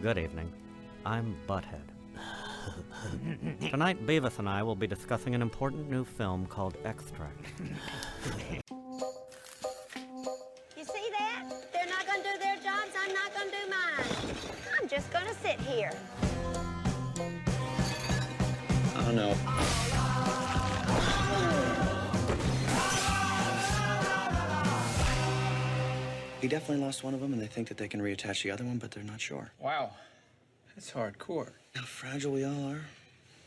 Good evening. I'm Butthead. Tonight, Beavis and I will be discussing an important new film called Extract. You see that? They're not gonna do their jobs, I'm not gonna do mine. I'm just gonna sit here. I don't know. He definitely lost one of them, and they think that they can reattach the other one, but they're not sure. Wow, that's hardcore. How fragile we all are.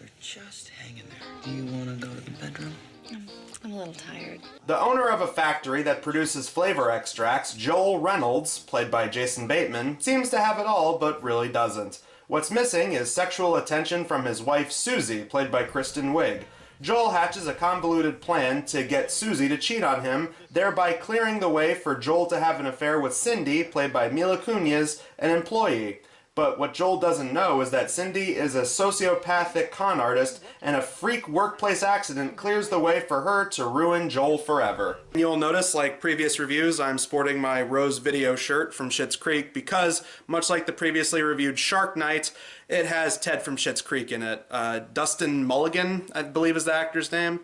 We're just hanging there. Do you want to go to the bedroom? I'm a little tired. The owner of a factory that produces flavor extracts, Joel Reynolds, played by Jason Bateman, seems to have it all, but really doesn't. What's missing is sexual attention from his wife, Susie, played by Kristen Wiig. Joel hatches a convoluted plan to get Susie to cheat on him, thereby clearing the way for Joel to have an affair with Cindy, played by Mila Kunis, an employee. But what Joel doesn't know is that Cindy is a sociopathic con artist, and a freak workplace accident clears the way for her to ruin Joel forever. You'll notice, like previous reviews, I'm sporting my Rose Video shirt from Schitt's Creek because, much like the previously reviewed Shark Night, it has Ted from Schitt's Creek in it. Dustin Mulligan, I believe is the actor's name.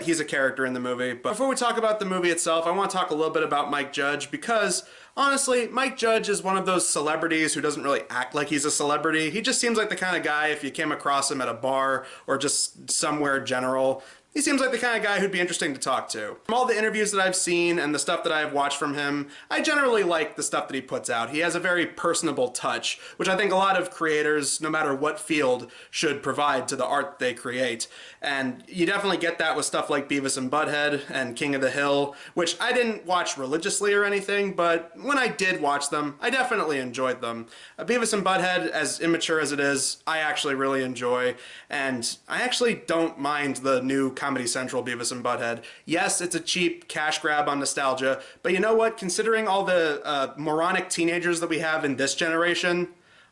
He's a character in the movie. But before we talk about the movie itself, I want to talk a little bit about Mike Judge because, honestly, Mike Judge is one of those celebrities who doesn't really act like he's a celebrity. He just seems like the kind of guy, if you came across him at a bar or just somewhere general, he seems like the kind of guy who'd be interesting to talk to. From all the interviews that I've seen and the stuff that I've watched from him, I generally like the stuff that he puts out. He has a very personable touch, which I think a lot of creators, no matter what field, should provide to the art they create. And you definitely get that with stuff like Beavis and Butthead and King of the Hill, which I didn't watch religiously or anything, but when I did watch them, I definitely enjoyed them. Beavis and Butthead, as immature as it is, I actually really enjoy, and I actually don't mind the new Comedy Central Beavis and Butthead. Yes, it's a cheap cash grab on nostalgia, but you know what? Considering all the moronic teenagers that we have in this generation,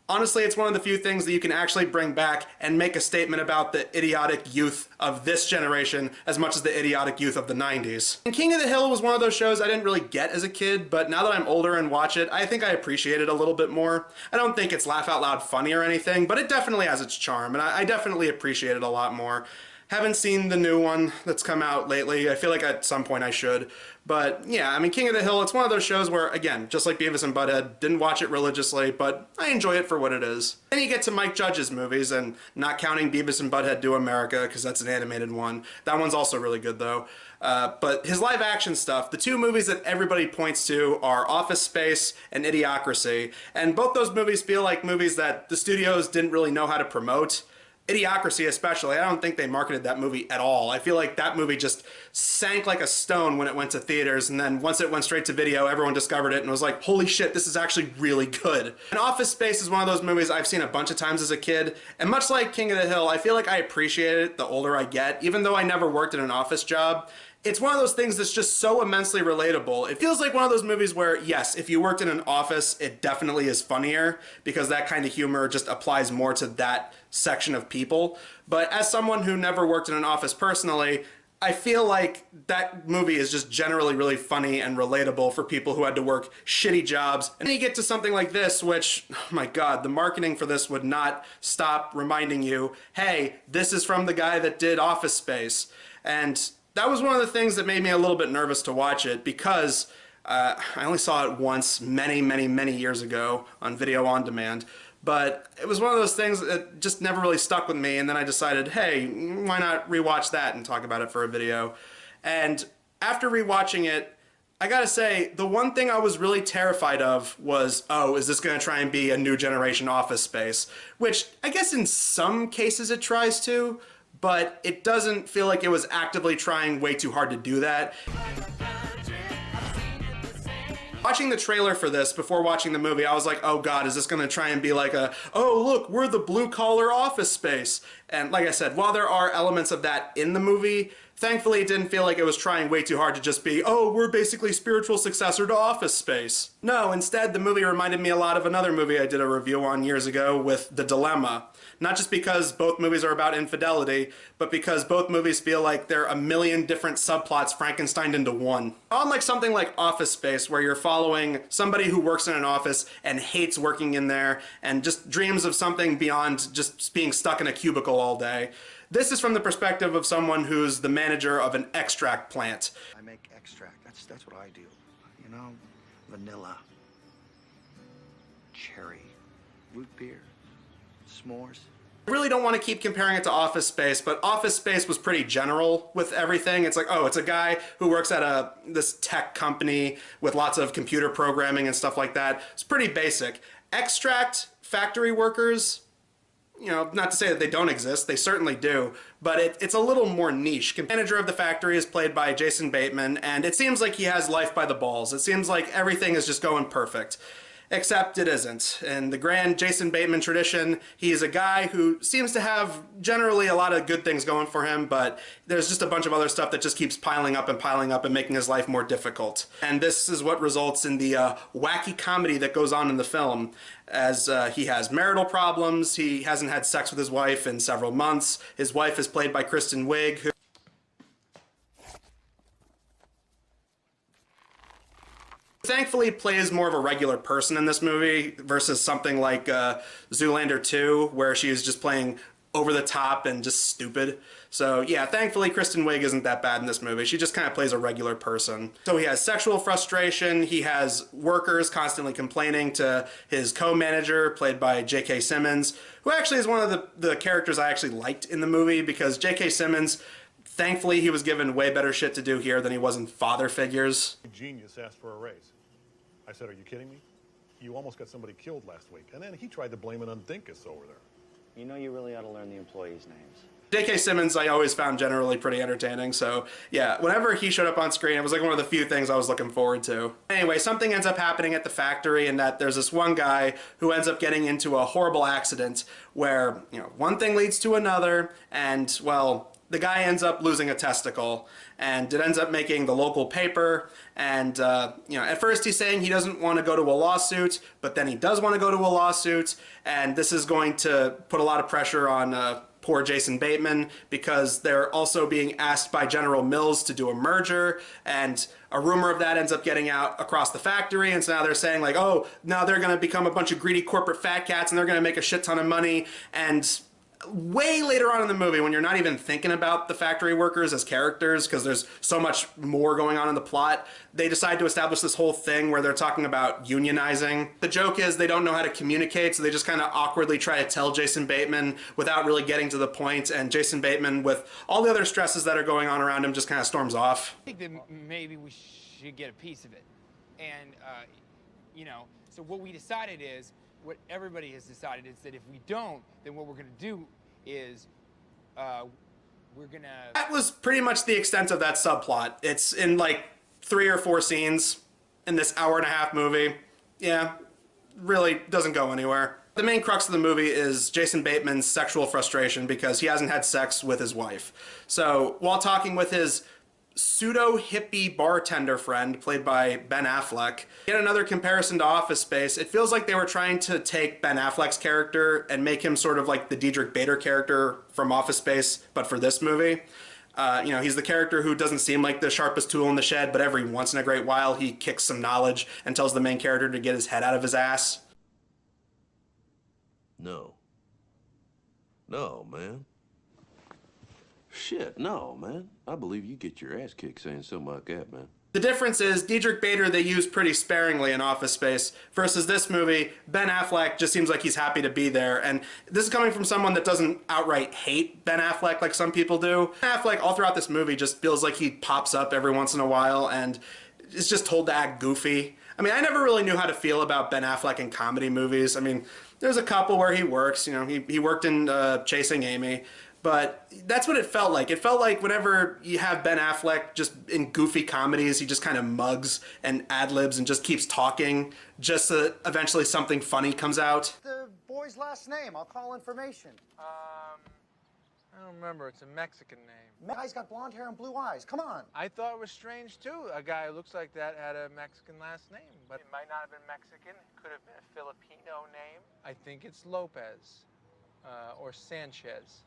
honestly, it's one of the few things that you can actually bring back and make a statement about the idiotic youth of this generation as much as the idiotic youth of the 90s. And King of the Hill was one of those shows I didn't really get as a kid, but now that I'm older and watch it, I think I appreciate it a little bit more. I don't think it's laugh out loud funny or anything, but it definitely has its charm, and I definitely appreciate it a lot more. Haven't seen the new one that's come out lately. I feel like at some point I should. But yeah, I mean, King of the Hill, it's one of those shows where, again, just like Beavis and Butthead, didn't watch it religiously, but I enjoy it for what it is. Then you get to Mike Judge's movies, and not counting Beavis and Butthead Do America, because that's an animated one. That one's also really good, though. But his live action stuff, the two movies that everybody points to are Office Space and Idiocracy. And both those movies feel like movies that the studios didn't really know how to promote. Idiocracy especially, I don't think they marketed that movie at all. I feel like that movie just sank like a stone when it went to theaters, and then once it went straight to video, everyone discovered it and was like, holy shit, this is actually really good. And Office Space is one of those movies I've seen a bunch of times as a kid, and much like King of the Hill, I feel like I appreciate it the older I get, even though I never worked in an office job. It's one of those things that's just so immensely relatable. It feels like one of those movies where, yes, if you worked in an office, it definitely is funnier because that kind of humor just applies more to that section of people. But as someone who never worked in an office personally, I feel like that movie is just generally really funny and relatable for people who had to work shitty jobs. And then you get to something like this, which, oh my God, the marketing for this would not stop reminding you, hey, this is from the guy that did Office Space. And that was one of the things that made me a little bit nervous to watch it because I only saw it once many years ago on video on demand. But it was one of those things that just never really stuck with me, and then I decided, hey, why not rewatch that and talk about it for a video? And after rewatching it, I gotta say, the one thing I was really terrified of was, oh, is this gonna try and be a new generation Office Space? Which I guess in some cases it tries to, but it doesn't feel like it was actively trying way too hard to do that. Watching the trailer for this before watching the movie, I was like, oh God, is this gonna try and be like a, oh look, we're the blue collar Office Space? And like I said, while there are elements of that in the movie, thankfully it didn't feel like it was trying way too hard to just be, oh, we're basically spiritual successor to Office Space. No, instead the movie reminded me a lot of another movie I did a review on years ago with The Dilemma. Not just because both movies are about infidelity, but because both movies feel like they're a million different subplots Frankensteined into one. Unlike something like Office Space, where you're following somebody who works in an office and hates working in there and just dreams of something beyond just being stuck in a cubicle all day, this is from the perspective of someone who's the manager of an extract plant. I make extract. That's what I do. You know, vanilla, cherry, root beer, s'mores. I really don't want to keep comparing it to Office Space, but Office Space was pretty general with everything. It's like, oh, it's a guy who works at this tech company with lots of computer programming and stuff like that. It's pretty basic. Extract factory workers, you know, not to say that they don't exist, they certainly do, but it's a little more niche. The manager of the factory is played by Jason Bateman, and it seems like he has life by the balls. It seems like everything is just going perfect. Except it isn't. In the grand Jason Bateman tradition, he's a guy who seems to have generally a lot of good things going for him, but there's just a bunch of other stuff that just keeps piling up and making his life more difficult. And this is what results in the wacky comedy that goes on in the film, as he has marital problems, he hasn't had sex with his wife in several months, his wife is played by Kristen Wiig, who thankfully plays more of a regular person in this movie versus something like Zoolander 2, where she is just playing over the top and just stupid. So yeah, thankfully Kristen Wiig isn't that bad in this movie. She just kind of plays a regular person. So he has sexual frustration, he has workers constantly complaining to his co-manager, played by J.K. Simmons, who actually is one of the characters I actually liked in the movie, because J.K. Simmons, thankfully he was given way better shit to do here than he was in Father Figures. Genius asked for a raise. I said, are you kidding me? You almost got somebody killed last week. And then he tried to blame it on Dinkus over there. You know you really ought to learn the employees' names. J.K. Simmons I always found generally pretty entertaining, so yeah, whenever he showed up on screen, it was like one of the few things I was looking forward to. Anyway, something ends up happening at the factory, and that there's this one guy who ends up getting into a horrible accident where, you know, one thing leads to another, and, well, the guy ends up losing a testicle, and it ends up making the local paper, and, you know, at first he's saying he doesn't want to go to a lawsuit, but then he does want to go to a lawsuit, and this is going to put a lot of pressure on poor Jason Bateman, because they're also being asked by General Mills to do a merger, and a rumor of that ends up getting out across the factory, and so now they're saying like, oh, now they're going to become a bunch of greedy corporate fat cats, and they're going to make a shit ton of money, and way later on in the movie, when you're not even thinking about the factory workers as characters because there's so much more going on in the plot, they decide to establish this whole thing where they're talking about unionizing. The joke is they don't know how to communicate, so they just kind of awkwardly try to tell Jason Bateman without really getting to the point, and Jason Bateman, with all the other stresses that are going on around him, just kind of storms off. I think that maybe we should get a piece of it. And, you know, so what we decided is, what everybody has decided is that if we don't, then what we're going to do is we're going to... That was pretty much the extent of that subplot. It's in like 3 or 4 scenes in this hour-and-a-half movie. Yeah, really doesn't go anywhere. The main crux of the movie is Jason Bateman's sexual frustration because he hasn't had sex with his wife. So while talking with his pseudo-hippie bartender friend, played by Ben Affleck. Yet another comparison to Office Space, it feels like they were trying to take Ben Affleck's character and make him sort of like the Diedrich Bader character from Office Space, but for this movie. You know, he's the character who doesn't seem like the sharpest tool in the shed, but every once in a great while he kicks some knowledge and tells the main character to get his head out of his ass. No. No, man. Shit, no, man. I believe you get your ass kicked saying something like that, man. The difference is Diedrich Bader they use pretty sparingly in Office Space versus this movie, Ben Affleck just seems like he's happy to be there. And this is coming from someone that doesn't outright hate Ben Affleck like some people do. Ben Affleck all throughout this movie just feels like he pops up every once in a while and is just told to act goofy. I mean, I never really knew how to feel about Ben Affleck in comedy movies. I mean, there's a couple where he works, you know, he worked in Chasing Amy. But that's what it felt like. It felt like whenever you have Ben Affleck just in goofy comedies, he just kind of mugs and ad-libs and just keeps talking just so that eventually something funny comes out. The boy's last name. I'll call information. I don't remember. It's a Mexican name. The guy's got blonde hair and blue eyes. Come on. I thought it was strange, too. A guy who looks like that had a Mexican last name. But it might not have been Mexican. It could have been a Filipino name. I think it's Lopez, or Sanchez,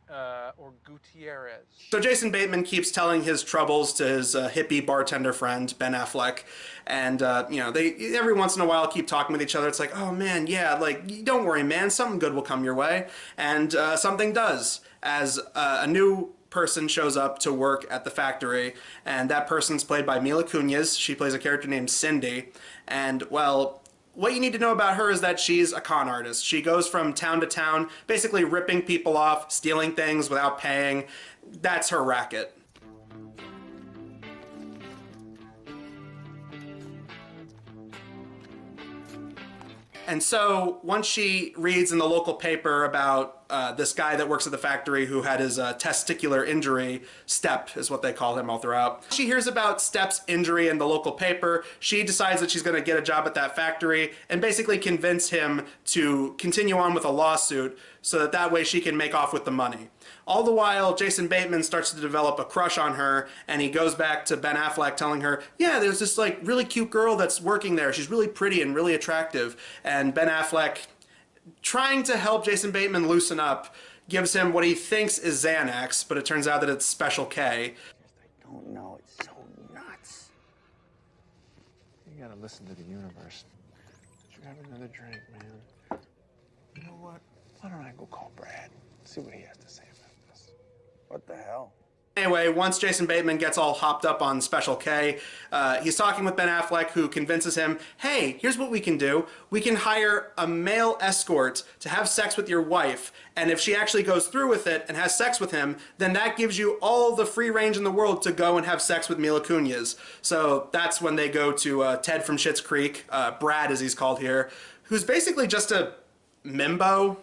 or Gutierrez. So Jason Bateman keeps telling his troubles to his hippie bartender friend, Ben Affleck. And, you know, they every once in a while keep talking with each other. It's like, oh, man, yeah, like, don't worry, man, something good will come your way. And something does, as a new person shows up to work at the factory, and that person's played by Mila Kunis. She plays a character named Cindy. And, well, what you need to know about her is that she's a con artist. She goes from town to town, basically ripping people off, stealing things without paying. That's her racket. And so once she reads in the local paper about this guy that works at the factory who had his testicular injury, Step is what they call him all throughout. She hears about Step's injury in the local paper. She decides that she's going to get a job at that factory and basically convince him to continue on with a lawsuit so that that way she can make off with the money. All the while, Jason Bateman starts to develop a crush on her, and he goes back to Ben Affleck telling her, yeah, there's this like really cute girl that's working there. She's really pretty and really attractive. And Ben Affleck, trying to help Jason Bateman loosen up, gives him what he thinks is Xanax, but it turns out that it's Special K. I don't know. It's so nuts. You gotta listen to the universe. Did you have another drink, man? You know what? Why don't I go call Brad? See what he has to say about this. What the hell? Anyway, once Jason Bateman gets all hopped up on Special K, he's talking with Ben Affleck, who convinces him, hey, here's what we can do. We can hire a male escort to have sex with your wife, and if she actually goes through with it and has sex with him, then that gives you all the free range in the world to go and have sex with Mila Kunis. So that's when they go to Ted from Schitt's Creek, Brad as he's called here, who's basically just a mimbo.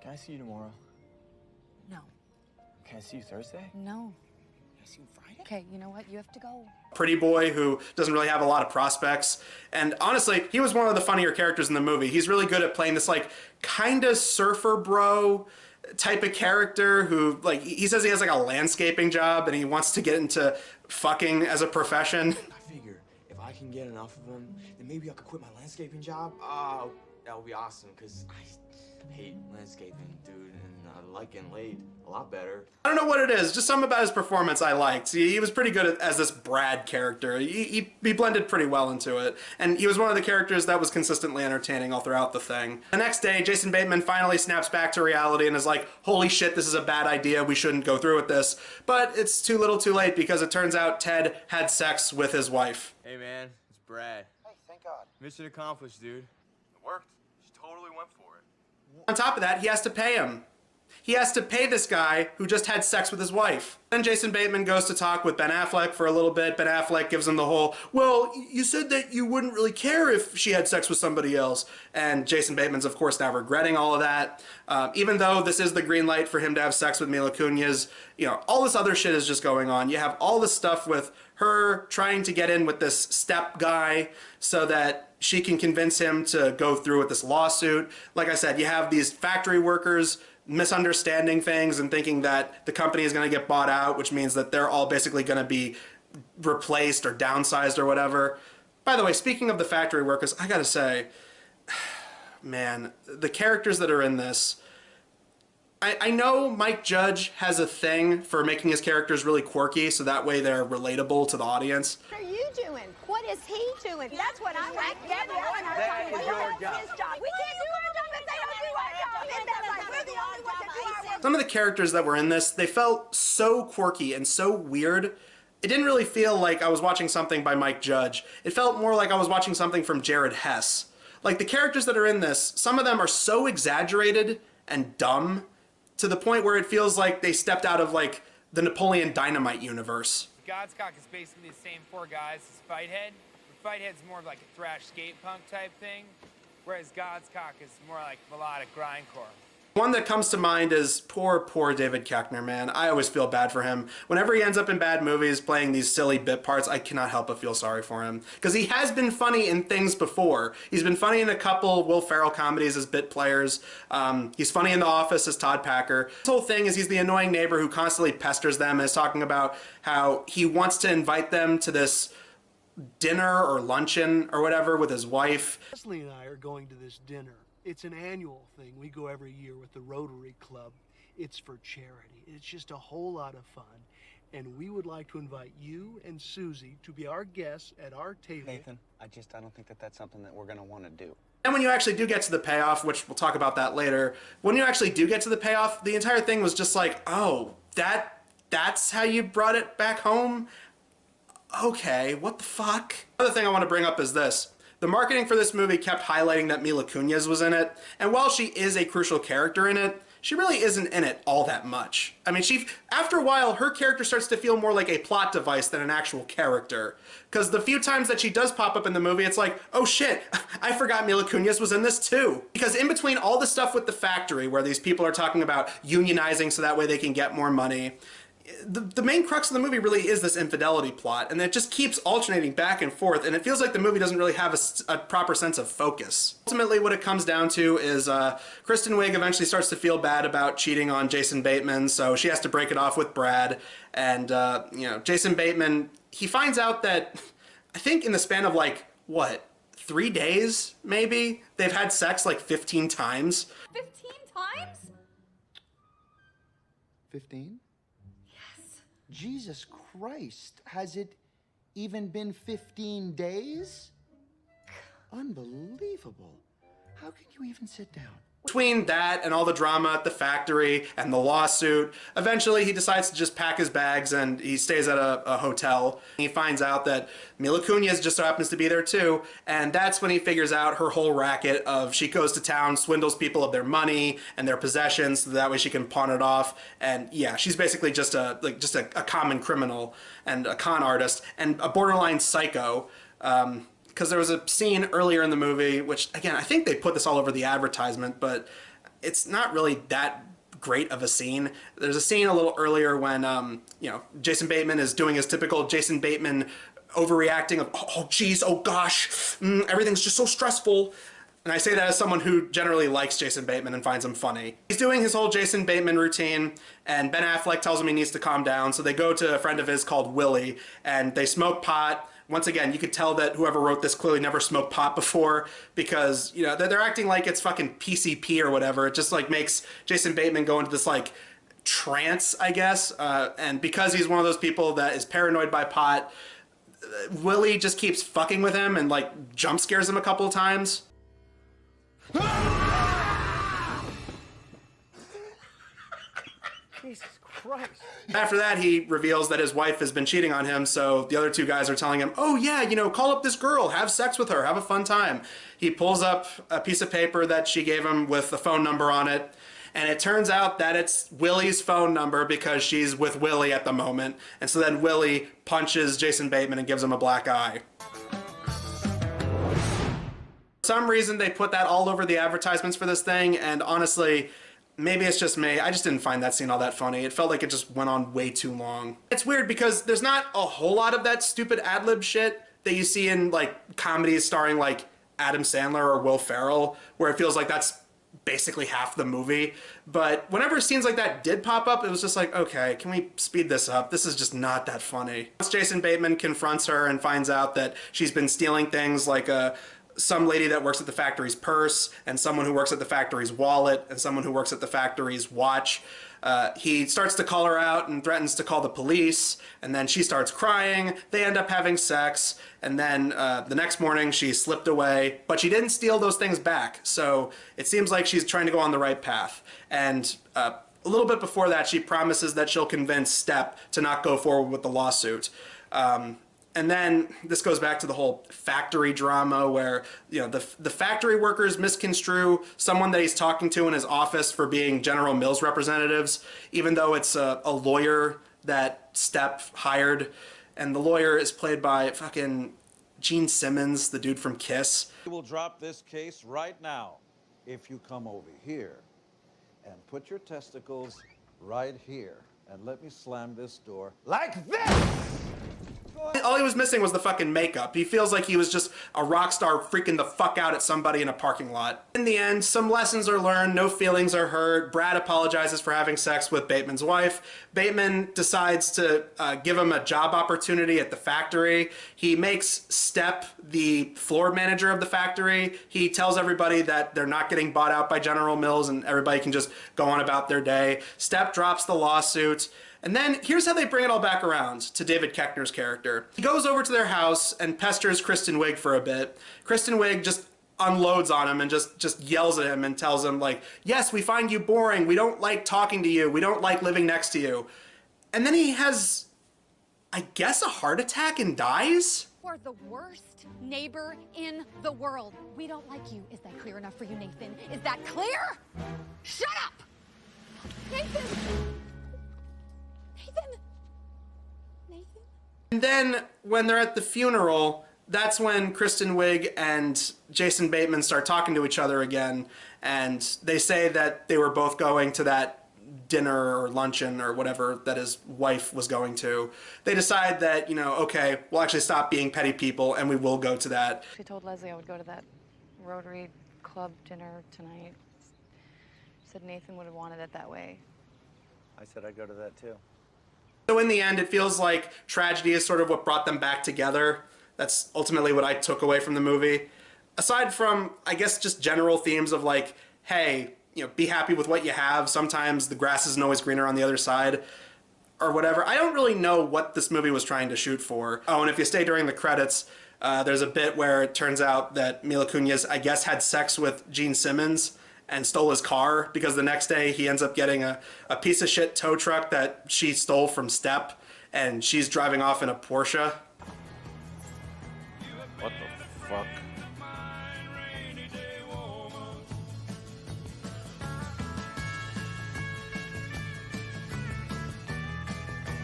Can I see you tomorrow? No. Can I see you Thursday? No. Can I see you Friday? Okay, you know what? You have to go. Pretty boy who doesn't really have a lot of prospects. And honestly, he was one of the funnier characters in the movie. He's really good at playing this like kind of surfer bro type of character who, like, he says he has like a landscaping job and he wants to get into fucking as a profession. I figure if I can get enough of them, then maybe I could quit my landscaping job. That would be awesome, because I hate landscaping, dude, and I like getting laid a lot better. I don't know what it is, just something about his performance I liked. He was pretty good as this Brad character. He blended pretty well into it, and he was one of the characters that was consistently entertaining all throughout the thing. The next day, Jason Bateman finally snaps back to reality and is like, holy shit, this is a bad idea, we shouldn't go through with this. But it's too little too late, because it turns out Ted had sex with his wife. Hey, man, it's Brad. Hey, thank God. Mission accomplished, dude. It worked. She totally went for it. On top of that, he has to pay him. He has to pay this guy who just had sex with his wife. Then Jason Bateman goes to talk with Ben Affleck for a little bit. Ben Affleck gives him the whole, well, you said that you wouldn't really care if she had sex with somebody else. And Jason Bateman's, of course, now regretting all of that. Even though this is the green light for him to have sex with Mila Kunis, you know, all this other shit is just going on. You have all this stuff with her trying to get in with this Step guy so that she can convince him to go through with this lawsuit. Like I said, you have these factory workers misunderstanding things and thinking that the company is going to get bought out, which means that they're all basically going to be replaced or downsized or whatever. By the way, speaking of the factory workers, I gotta say, man, the characters that are in this, I know Mike Judge has a thing for making his characters really quirky so that way they're relatable to the audience. What are you doing? What is he doing? That's what I want. That is your job. His job. We can't do our job if they don't do our job. Isn't that right? We're the only ones that do our job. Some of the characters that were in this, they felt so quirky and so weird. It didn't really feel like I was watching something by Mike Judge. It felt more like I was watching something from Jared Hess. Like, the characters that are in this, some of them are so exaggerated and dumb to the point where it feels like they stepped out of, like, the Napoleon Dynamite universe. God's Cock is basically the same four guys as Fighthead. Fighthead's more of like a thrash skate punk type thing, whereas God's Cock is more like melodic grindcore. One that comes to mind is poor David Koechner, man. I always feel bad for him. Whenever he ends up in bad movies playing these silly bit parts, I cannot help but feel sorry for him. Because he has been funny in things before. He's been funny in a couple Will Ferrell comedies as bit players. He's funny in The Office as Todd Packer. His whole thing is he's the annoying neighbor who constantly pesters them and is talking about how he wants to invite them to this dinner or luncheon or whatever with his wife. Leslie and I are going to this dinner. It's an annual thing. We go every year with the Rotary Club. It's for charity. It's just a whole lot of fun. And we would like to invite you and Susie to be our guests at our table. Nathan, I don't think that that's something that we're going to want to do. And when you actually do get to the payoff, which we'll talk about that later, when you actually do get to the payoff, the entire thing was just like, oh, that's how you brought it back home? Okay, what the fuck? Another thing I want to bring up is this. The marketing for this movie kept highlighting that Mila Kunis was in it, and while she is a crucial character in it, she really isn't in it all that much. I mean, after a while, her character starts to feel more like a plot device than an actual character. Because the few times that she does pop up in the movie, it's like, oh shit, I forgot Mila Kunis was in this too. Because in between all the stuff with the factory, where these people are talking about unionizing so that way they can get more money, the main crux of the movie really is this infidelity plot, and it just keeps alternating back and forth, and it feels like the movie doesn't really have a proper sense of focus. Ultimately, what it comes down to is Kristen Wiig eventually starts to feel bad about cheating on Jason Bateman, so she has to break it off with Brad, and Jason Bateman, he finds out that, I think in the span of like, what, 3 days, maybe? They've had sex like 15 times. 15 times? 15? Jesus Christ, has it even been 15 days? Unbelievable. How can you even sit down? Between that and all the drama at the factory and the lawsuit, eventually he decides to just pack his bags and he stays at a hotel. He finds out that Mila Kunis just so happens to be there too, and that's when he figures out her whole racket of she goes to town, swindles people of their money and their possessions so that way she can pawn it off, and yeah, she's basically just a common criminal and a con artist and a borderline psycho. Because there was a scene earlier in the movie, which, again, I think they put this all over the advertisement, but it's not really that great of a scene. There's a scene a little earlier when, Jason Bateman is doing his typical Jason Bateman overreacting of, oh, geez, oh, gosh, everything's just so stressful. And I say that as someone who generally likes Jason Bateman and finds him funny. He's doing his whole Jason Bateman routine, and Ben Affleck tells him he needs to calm down, so they go to a friend of his called Willie, and they smoke pot. Once again, you could tell that whoever wrote this clearly never smoked pot before because, they're acting like it's fucking PCP or whatever. It just, makes Jason Bateman go into this, trance, I guess. And because he's one of those people that is paranoid by pot, Willie just keeps fucking with him and, jump scares him a couple of times. Jesus Christ. After that, he reveals that his wife has been cheating on him, so the other two guys are telling him, oh yeah, call up this girl, have sex with her, have a fun time. He pulls up a piece of paper that she gave him with a phone number on it, and it turns out that it's Willie's phone number because she's with Willie at the moment, and so then Willie punches Jason Bateman and gives him a black eye. For some reason, they put that all over the advertisements for this thing, and honestly, maybe it's just me, I just didn't find that scene all that funny. It felt like it just went on way too long. It's weird because there's not a whole lot of that stupid ad-lib shit that you see in, comedies starring, Adam Sandler or Will Ferrell, where it feels like that's basically half the movie. But whenever scenes like that did pop up, it was just like, okay, can we speed this up? This is just not that funny. Once Jason Bateman confronts her and finds out that she's been stealing things like some lady that works at the factory's purse, and someone who works at the factory's wallet, and someone who works at the factory's watch. He starts to call her out and threatens to call the police, and then she starts crying. They end up having sex, and then the next morning she slipped away, but she didn't steal those things back, so it seems like she's trying to go on the right path. And a little bit before that, she promises that she'll convince Stepp to not go forward with the lawsuit. And then this goes back to the whole factory drama where, the factory workers misconstrue someone that he's talking to in his office for being General Mills representatives, even though it's a lawyer that Stepp hired. And the lawyer is played by fucking Gene Simmons, the dude from Kiss. We will drop this case right now if you come over here and put your testicles right here. And let me slam this door like this! All he was missing was the fucking makeup. He feels like he was just a rock star freaking the fuck out at somebody in a parking lot. In the end, some lessons are learned, no feelings are hurt. Brad apologizes for having sex with Bateman's wife. Bateman decides to give him a job opportunity at the factory. He makes Stepp the floor manager of the factory. He tells everybody that they're not getting bought out by General Mills and everybody can just go on about their day. Stepp drops the lawsuit. And then here's how they bring it all back around to David Koechner's character. He goes over to their house and pesters Kristen Wiig for a bit. Kristen Wiig just unloads on him and just yells at him and tells him, like, yes, we find you boring. We don't like talking to you. We don't like living next to you. And then he has, I guess, a heart attack and dies? You are the worst neighbor in the world. We don't like you. Is that clear enough for you, Nathan? Is that clear? Shut up! Nathan! Nathan? And then when they're at the funeral, that's when Kristen Wiig and Jason Bateman start talking to each other again, and they say that they were both going to that dinner or luncheon or whatever that his wife was going to. They decide that, you know, okay, we'll actually stop being petty people and we will go to that. She told Leslie I would go to that Rotary Club dinner tonight. Said Nathan would have wanted it that way. I said I'd go to that too. So in the end, it feels like tragedy is sort of what brought them back together. That's ultimately what I took away from the movie. Aside from, I guess, just general themes of like, hey, you know, be happy with what you have. Sometimes the grass isn't always greener on the other side or whatever. I don't really know what this movie was trying to shoot for. Oh, and if you stay during the credits, there's a bit where it turns out that Mila Kunis, I guess, had sex with Gene Simmons and stole his car because the next day he ends up getting a piece of shit tow truck that she stole from Stepp, and she's driving off in a Porsche. What the fuck?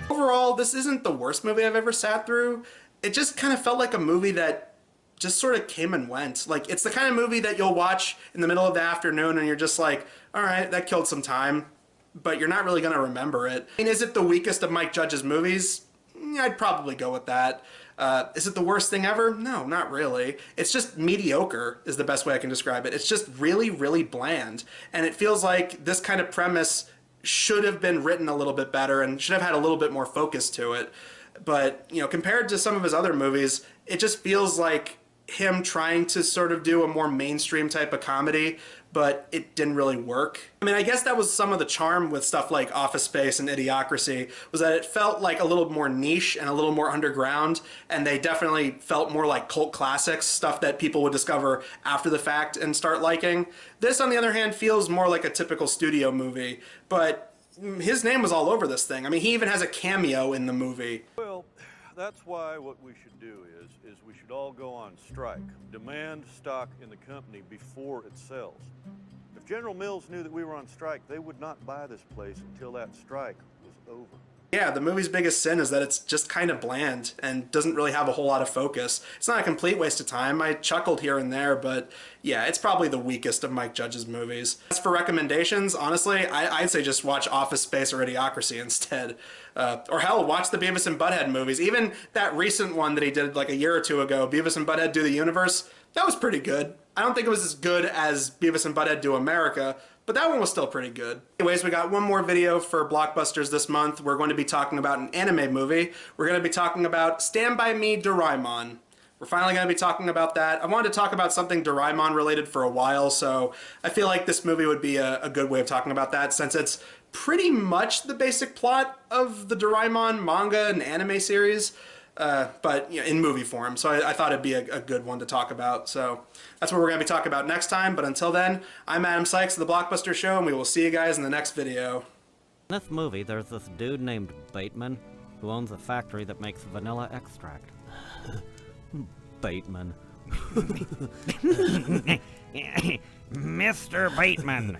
Overall, this isn't the worst movie I've ever sat through. It just kind of felt like a movie that just sort of came and went. Like, it's the kind of movie that you'll watch in the middle of the afternoon and you're just like, all right, that killed some time, but you're not really going to remember it. I mean, is it the weakest of Mike Judge's movies? I'd probably go with that. Is it the worst thing ever? No, not really. It's just mediocre is the best way I can describe it. It's just really, really bland. And it feels like this kind of premise should have been written a little bit better and should have had a little bit more focus to it. But, you know, compared to some of his other movies, it just feels like him trying to sort of do a more mainstream type of comedy, but it didn't really work. I mean, I guess that was some of the charm with stuff like Office Space and Idiocracy, was that it felt like a little more niche and a little more underground, and they definitely felt more like cult classics, stuff that people would discover after the fact and start liking. This, on the other hand, feels more like a typical studio movie, but his name was all over this thing. I mean, he even has a cameo in the movie. Well, that's why what we should do is we should all go on strike. Demand stock in the company before it sells. If General Mills knew that we were on strike, they would not buy this place until that strike was over. Yeah, the movie's biggest sin is that it's just kind of bland and doesn't really have a whole lot of focus. It's not a complete waste of time. I chuckled here and there, but yeah, it's probably the weakest of Mike Judge's movies. As for recommendations, honestly, I'd say just watch Office Space or Idiocracy instead. Or hell, watch the Beavis and Butthead movies. Even that recent one that he did like a year or two ago, Beavis and Butthead Do the Universe, that was pretty good. I don't think it was as good as Beavis and Butthead Do America, but that one was still pretty good. Anyways, we got one more video for Blockbusters this month. We're going to be talking about an anime movie. We're going to be talking about Stand By Me, Doraemon. We're finally going to be talking about that. I wanted to talk about something Doraemon related for a while, so I feel like this movie would be a good way of talking about that, since it's pretty much the basic plot of the Doraemon manga and anime series, but you know, in movie form. So I thought it'd be a good one to talk about. So that's what we're going to be talking about next time. But until then, I'm Adam Sykes of The Blockbuster Show, and we will see you guys in the next video. In this movie, there's this dude named Bateman who owns a factory that makes vanilla extract. Bateman. Mr. Bateman.